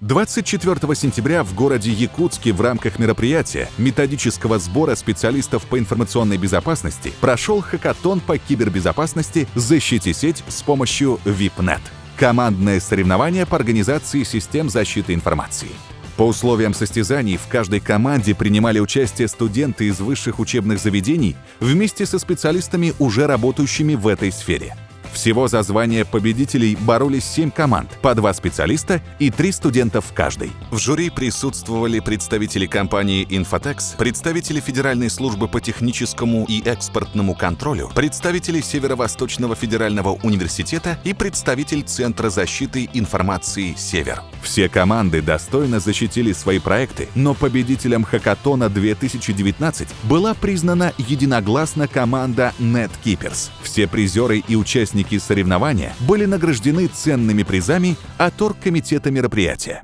24 сентября в городе Якутске в рамках мероприятия методического сбора специалистов по информационной безопасности прошел хакатон по кибербезопасности «Защити сеть» с помощью VIPNet. Командное соревнование по организации систем защиты информации. По условиям состязаний в каждой команде принимали участие студенты из высших учебных заведений вместе со специалистами, уже работающими в этой сфере. Всего за звание победителей боролись 7 команд, по 2 специалиста и 3 студента в каждой. В жюри присутствовали представители компании «Инфотекс», представители Федеральной службы по техническому и экспортному контролю, представители Северо-Восточного федерального университета и представитель Центра защиты информации «Север». Все команды достойно защитили свои проекты, но победителем хакатона 2019 была признана единогласно команда NetKeepers. Все призеры и участники соревнования были награждены ценными призами от оргкомитета мероприятия.